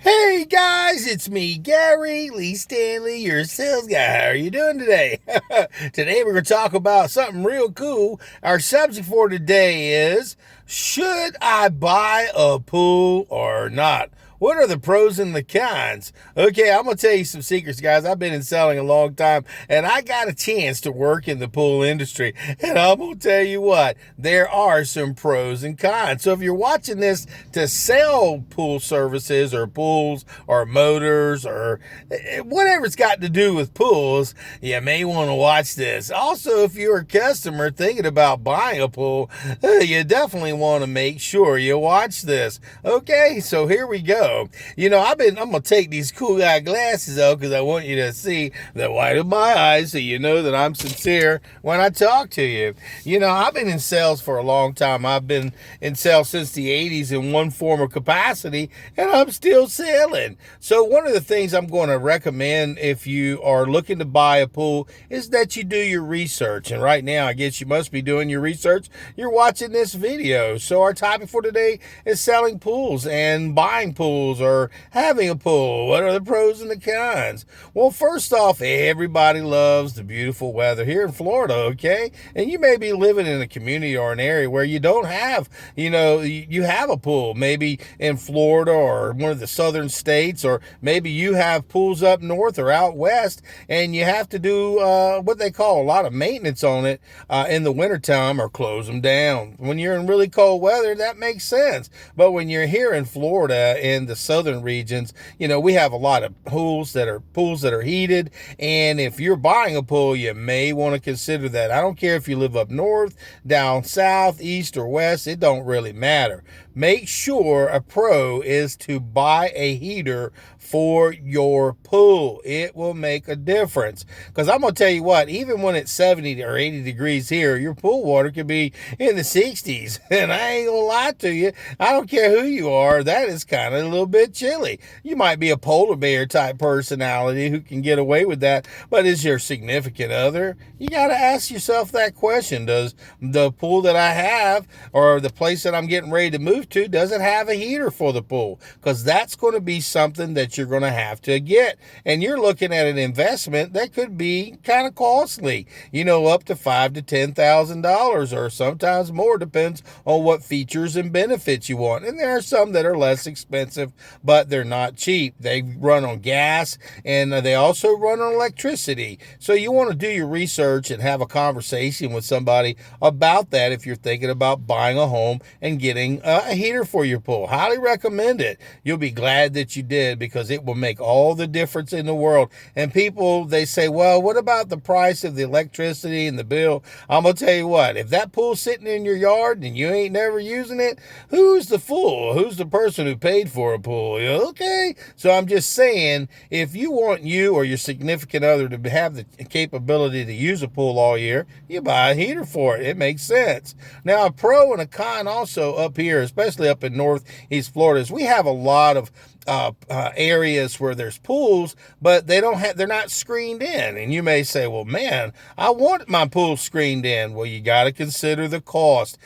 Hey guys, it's me, Gary Lee Stanley, your sales guy. How are you doing today? Today we're going to talk about something real cool. Our subject for today is, should I buy a pool or not? What are the pros and the cons? Okay, I'm going to tell you some secrets, guys. I've been in selling a long time, and I got a chance to work in the pool industry. And I'm going to tell you what, there are some pros and cons. So if you're watching this to sell pool services or pools or motors or whatever it's got to do with pools, you may want to watch this. Also, if you're a customer thinking about buying a pool, you definitely want to make sure you watch this. Okay, so here we go. I'm going to take these cool guy glasses out because I want you to see the white of my eyes so you know that I'm sincere when I talk to you. I've been in sales for a long time. I've been in sales since the 80s in one form or capacity, and I'm still selling. So one of the things I'm going to recommend if you are looking to buy a pool is that you do your research. And right now, I guess you must be doing your research. You're watching this video. So our topic for today is selling pools and buying pools or having a pool. What are the pros and the cons? Well, first off, everybody loves the beautiful weather here in Florida, okay? And you may be living in a community or an area where you don't have, you have a pool, maybe in Florida or one of the southern states, or maybe you have pools up north or out west, and you have to do what they call a lot of maintenance on it in the wintertime or close them down. When you're in really cold weather, that makes sense. But when you're here in Florida, in the southern regions, we have a lot of pools that are heated. And if you're buying a pool, you may want to consider that. I don't care if you live up north, down south, east, or west. It don't really matter. Make sure a pro is to buy a heater for your pool. It will make a difference. Because I'm going to tell you what, even when it's 70 or 80 degrees here, your pool water could be in the 60s. And I ain't going to lie to you, I don't care who you are, that is kind of a little bit chilly. You might be a polar bear type personality who can get away with that, but is your significant other? You got to ask yourself that question. Does the pool that I have or the place that I'm getting ready to move to, does it have a heater for the pool? Because that's going to be something that you're going to have to get. And you're looking at an investment that could be kind of costly, up to $5,000 to $10,000 or sometimes more, depends on what features and benefits you want. And there are some that are less expensive, but they're not cheap. They run on gas and they also run on electricity. So you want to do your research and have a conversation with somebody about that if you're thinking about buying a home and getting a heater for your pool. Highly recommend it. You'll be glad that you did because it will make all the difference in the world. And people, they say, well, what about the price of the electricity and the bill? I'm going to tell you what, if that pool's sitting in your yard and you ain't never using it, who's the fool? Who's the person who paid for a pool? Okay. So I'm just saying, if you want you or your significant other to have the capability to use a pool all year, you buy a heater for it. It makes sense. Now, a pro and a con also up here, especially up in Northeast Florida, is we have a lot of areas where there's pools, but they're not screened in. And you may say, well, man, I want my pool screened in. Well, you got to consider the cost.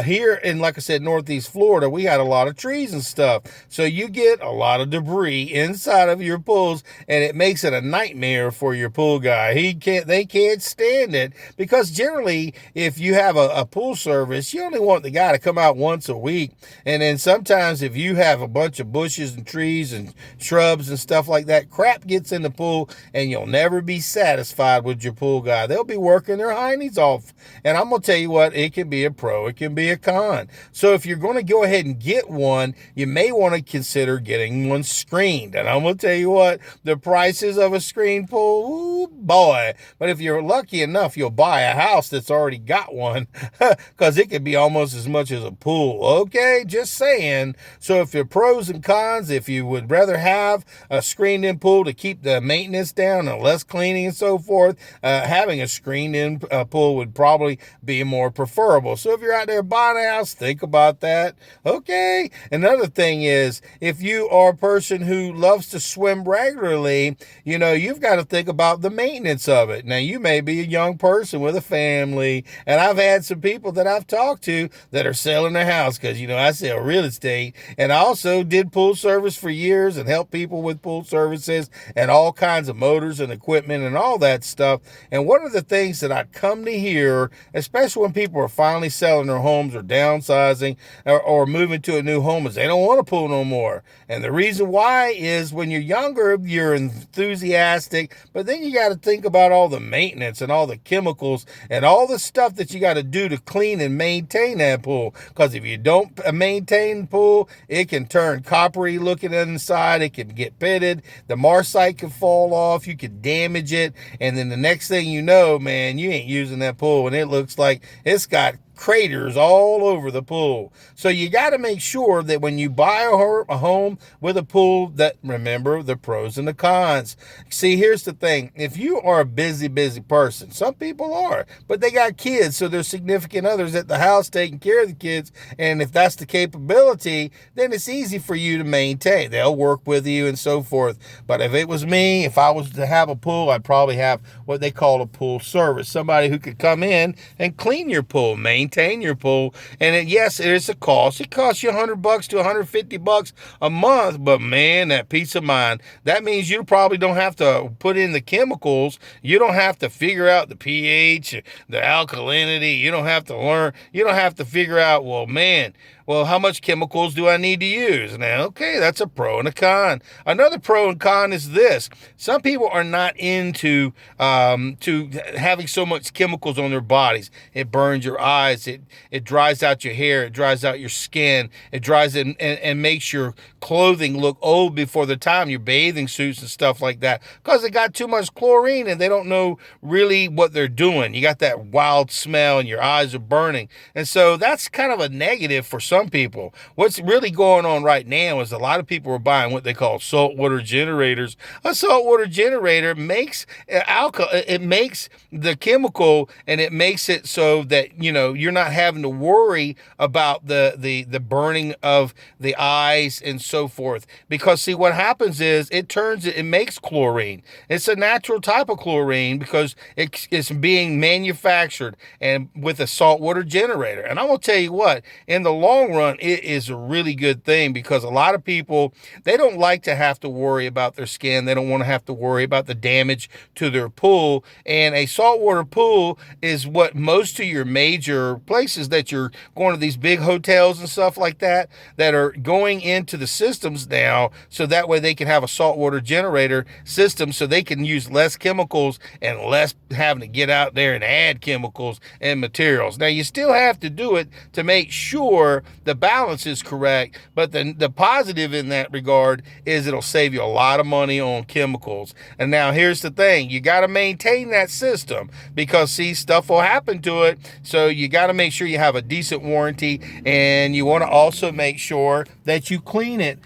Here in, like I said, Northeast Florida, we got a lot of trees and stuff. So you get a lot of debris inside of your pools, and it makes it a nightmare for your pool guy. They can't stand it because generally, if you have a pool service, you only want the guy to come out once a week. And then sometimes if you have a bunch of bushes and trees and shrubs and stuff like that, crap gets in the pool and you'll never be satisfied with your pool guy. They'll be working their hindies off. And I'm going to tell you what, it can be a pro, it can be a con. So if you're going to go ahead and get one, you may want to consider getting one screened. And I'm going to tell you what, the prices of a screened pool, ooh, boy. But if you're lucky enough, you'll buy a house that's already got one because it could be almost as much as a pool. Okay, just saying. So if you're pros and cons, if you would rather have a screened-in pool to keep the maintenance down and less cleaning and so forth, having a screened-in pool would probably be more preferable. So if you're out there buying a house, think about that. Okay. Another thing is, if you are a person who loves to swim regularly, you've got to think about the maintenance of it. Now, you may be a young person with a family, and I've had some people that I've talked to that are selling their house because, I sell real estate, and I also did pool service for years and helped people with pool services and all kinds of motors and equipment and all that stuff. And one of the things that I come to hear, especially when people are finally selling their homes or downsizing or moving to a new home, is they don't want a pool no more. And the reason why is when you're younger, you're enthusiastic, but then you got to think about all the maintenance and all the chemicals and all the stuff that you got to do to clean and maintain that pool. Because if you don't maintain the pool, it can turn coppery looking inside. It can get pitted. The marcite can fall off. You could damage it. And then the next thing you know, man, you ain't using that pool and it looks like it's got craters all over the pool. So you got to make sure that when you buy a home with a pool, that remember the pros and the cons. See, here's the thing. If you are a busy person, some people are, but they got kids, so there's significant others at the house taking care of the kids. And if that's the capability, then it's easy for you to maintain. They'll work with you and so forth. But if it was me, if I was to have a pool, I'd probably have what they call a pool service. Somebody who could come in and clean your pool, maintain your pool. And yes, it is a cost. It costs you $100 to $150 a month, but man, that peace of mind. That means you probably don't have to put in the chemicals. You don't have to figure out the pH, the alkalinity. You don't have to learn. You don't have to figure out, well, man, how much chemicals do I need to use? Now, okay, that's a pro and a con. Another pro and con is this. Some people are not into to having so much chemicals on their bodies. It burns your eyes. It dries out your hair. It dries out your skin. It dries it and makes your clothing look old before the time, your bathing suits and stuff like that, because it got too much chlorine and they don't know really what they're doing. You got that wild smell and your eyes are burning. And so that's kind of a negative for some people. What's really going on right now is a lot of people are buying what they call saltwater generators. A saltwater generator makes it makes the chemical, and it makes it so that, you're not having to worry about the burning of the eyes and so forth. Because see, what happens is it makes chlorine. It's a natural type of chlorine because it's being manufactured and with a saltwater generator. And I'm going to tell you what, in the long run, it is a really good thing, because a lot of people, they don't like to have to worry about their skin. They don't want to have to worry about the damage to their pool. And a saltwater pool is what most of your major places that you're going to, these big hotels and stuff like that are going into the systems now, so that way they can have a saltwater generator system, so they can use less chemicals and less having to get out there and add chemicals and materials. Now, you still have to do it to make sure the balance is correct, but the positive in that regard is it'll save you a lot of money on chemicals. And now here's the thing, you got to maintain that system, because see, stuff will happen to it, so you got to make sure you have a decent warranty, and you want to also make sure that you clean it,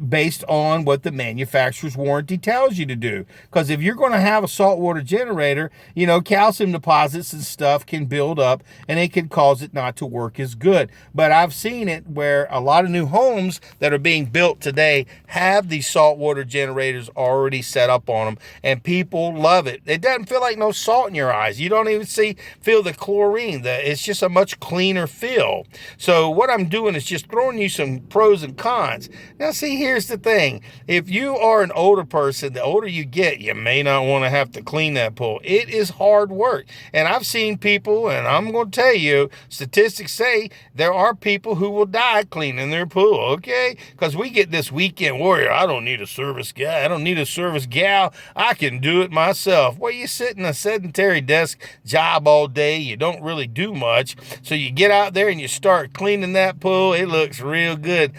based on what the manufacturer's warranty tells you to do. Because if you're going to have a saltwater generator, calcium deposits and stuff can build up, and it can cause it not to work as good. But I've seen it where a lot of new homes that are being built today have these saltwater generators already set up on them, and people love it. It doesn't feel like no salt in your eyes. You don't even feel the chlorine. It's just a much cleaner feel. So what I'm doing is just throwing you some pros and cons. Now, see, here's the thing. If you are an older person, the older you get, you may not want to have to clean that pool. It is hard work. And I've seen people, and I'm going to tell you, statistics say there are people who will die cleaning their pool, okay? Because we get this weekend warrior. I don't need a service guy. I don't need a service gal. I can do it myself. Well, you sit in a sedentary desk job all day. You don't really do much. So you get out there and you start cleaning that pool. It looks real good.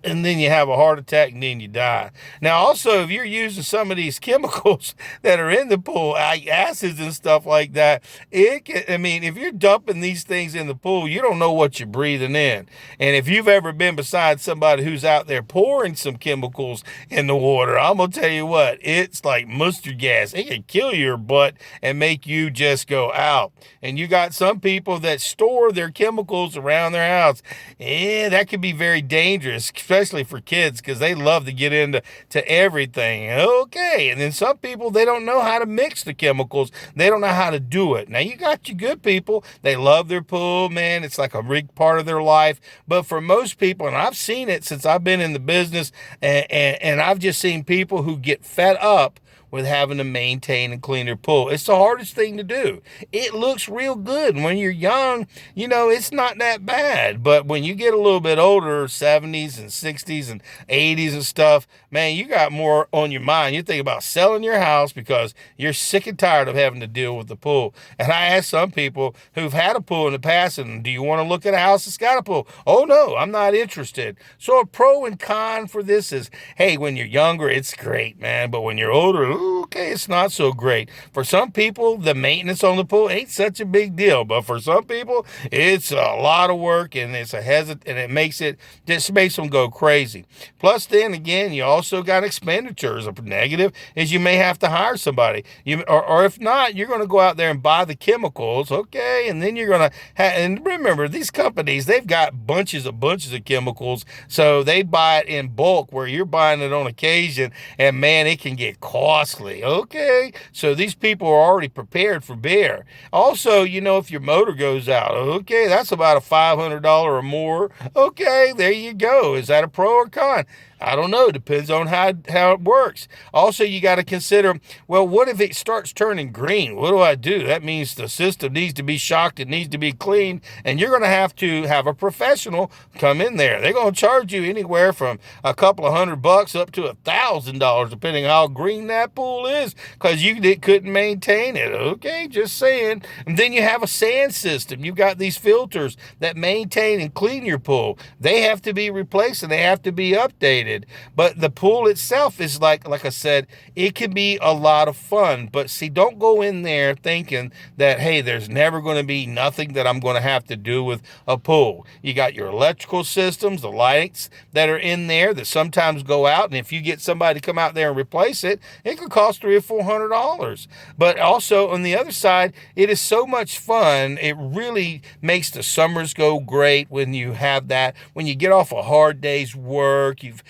And then you have a heart attack and then you die. Now, also, if you're using some of these chemicals that are in the pool, like acids and stuff like that, if you're dumping these things in the pool, you don't know what you're breathing in. And if you've ever been beside somebody who's out there pouring some chemicals in the water, I'm going to tell you what, it's like mustard gas. It can kill your butt and make you just go out. And you got some people that store their chemicals around their house. And that can be very dangerous. dangerous, especially for kids, because they love to get into everything. Okay, and then some people, they don't know how to mix the chemicals. They don't know how to do it. Now, you got your good people. They love their pool, man. It's like a big part of their life. But for most people, and I've seen it since I've been in the business, and I've just seen people who get fed up with having to maintain and clean their pool. It's the hardest thing to do. It looks real good. When you're young, it's not that bad. But when you get a little bit older, 70s and 60s and 80s and stuff, man, you got more on your mind. You think about selling your house because you're sick and tired of having to deal with the pool. And I asked some people who've had a pool in the past, and do you want to look at a house that's got a pool? Oh, no, I'm not interested. So a pro and con for this is, hey, when you're younger, it's great, man. But when you're older, okay, it's not so great. For some people, the maintenance on the pool ain't such a big deal, but for some people, it's a lot of work, and it's and it makes them go crazy. Plus, then again, you also got expenditures. A negative is you may have to hire somebody. Or if not, you're going to go out there and buy the chemicals, okay, and then you're going to and remember, these companies, they've got bunches of chemicals, so they buy it in bulk where you're buying it on occasion, and man, it can get costly. Okay, so these people are already prepared for bear. Also, if your motor goes out, okay, that's about a $500 or more. Okay, there you go. Is that a pro or con? I don't know. Depends on how it works. Also, you got to consider, well, what if it starts turning green? What do I do? That means the system needs to be shocked. It needs to be cleaned. And you're going to have a professional come in there. They're going to charge you anywhere from a couple of $100 up to $1,000, depending how green that pool is, because you couldn't maintain it. Okay, just saying. And then you have a sand system. You've got these filters that maintain and clean your pool. They have to be replaced and they have to be updated. But the pool itself is like I said, it can be a lot of fun. But see, don't go in there thinking that, hey, there's never going to be nothing that I'm going to have to do with a pool. You got your electrical systems, the lights that are in there that sometimes go out. And if you get somebody to come out there and replace it, it could cost $300 or $400. But also on the other side, it is so much fun. It really makes the summers go great when you have that. When you get off a hard day's work, you've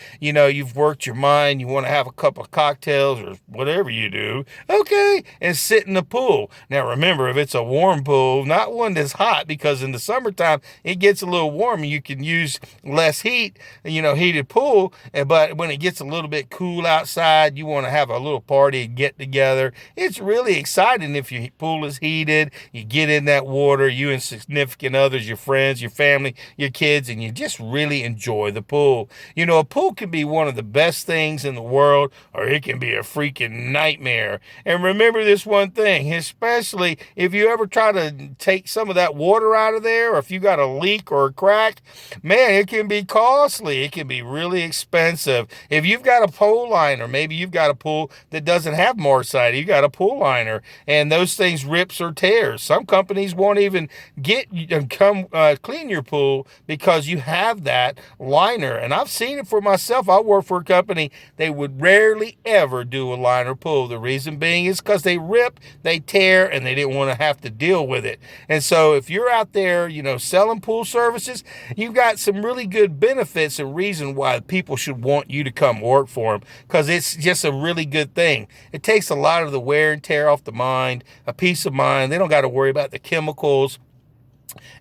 worked your mind, you want to have a couple of cocktails or whatever you do, okay, and sit in the pool. Now remember, if it's a warm pool, not one that's hot, because in the summertime it gets a little warm and you can use less heat, heated pool. But when it gets a little bit cool outside, you want to have a little party and get together. It's really exciting if your pool is heated, you get in that water, you and significant others, your friends, your family, your kids, and you just really enjoy the pool. A pool can be one of the best things in the world, or it can be a freaking nightmare. And remember this one thing, especially if you ever try to take some of that water out of there, or if you got a leak or a crack, man, it can be costly. It can be really expensive. If you've got a pool liner, maybe you've got a pool that doesn't have Marcite, you got a pool liner, and those things rips or tears. Some companies won't even come clean your pool because you have that liner. And I've seen it for myself. I work for a company, they would rarely ever do a liner pool. The reason being is because they rip, they tear, and they didn't want to have to deal with it. And so if you're out there, selling pool services, you've got some really good benefits and reason why people should want you to come work for them, because it's just a really good thing. It takes a lot of the wear and tear off the mind, a peace of mind. They don't got to worry about the chemicals.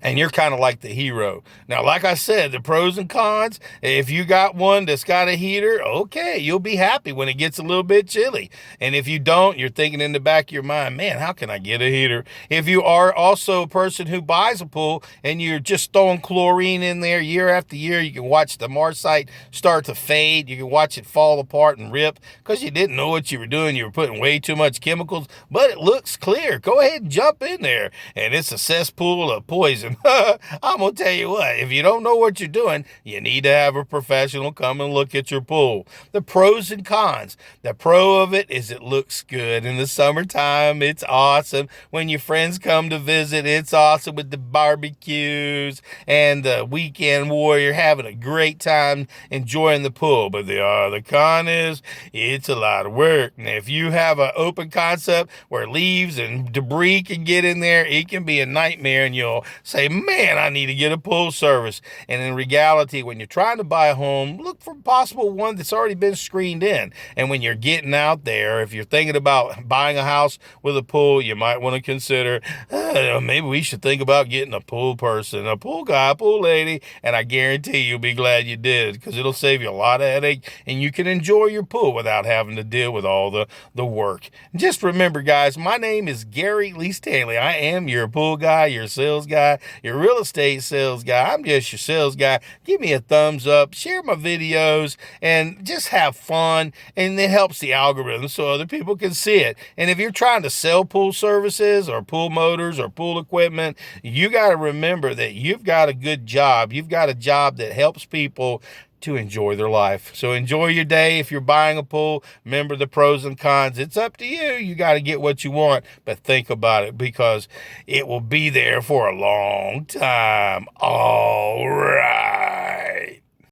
And you're kind of like the hero. Now, like I said, the pros and cons, if you got one that's got a heater, okay, you'll be happy when it gets a little bit chilly. And if you don't, you're thinking in the back of your mind, man, how can I get a heater? If you are also a person who buys a pool and you're just throwing chlorine in there year after year, you can watch the Marcite start to fade. You can watch it fall apart and rip because you didn't know what you were doing. You were putting way too much chemicals, but it looks clear. Go ahead and jump in there. And it's a cesspool of poison. I'm going to tell you what, if you don't know what you're doing, you need to have a professional come and look at your pool. The pros and cons. The pro of it is it looks good in the summertime. It's awesome. When your friends come to visit, it's awesome with the barbecues and the weekend warrior having a great time enjoying the pool. But the con is it's a lot of work. And if you have an open concept where leaves and debris can get in there, it can be a nightmare, and you'll call, say, man, I need to get a pool service. And in reality, when you're trying to buy a home, look for possible one that's already been screened in. And when you're getting out there, if you're thinking about buying a house with a pool, you might want to consider, maybe we should think about getting a pool person, a pool guy, a pool lady, and I guarantee you'll be glad you did, because it'll save you a lot of headache, and you can enjoy your pool without having to deal with all the work. Just remember, guys, my name is Gary Lee Stanley. I am your pool guy, your sales guy, your real estate sales guy. I'm just your sales guy. Give me a thumbs up, share my videos, and just have fun, and it helps the algorithm so other people can see it. And if you're trying to sell pool services or pool motors or pool equipment, you got to remember that you've got a good job. You've got a job that helps people to enjoy their life. So enjoy your day. If you're buying a pool, remember the pros and cons. It's up to you. You got to get what you want, but think about it, because it will be there for a long time. All right.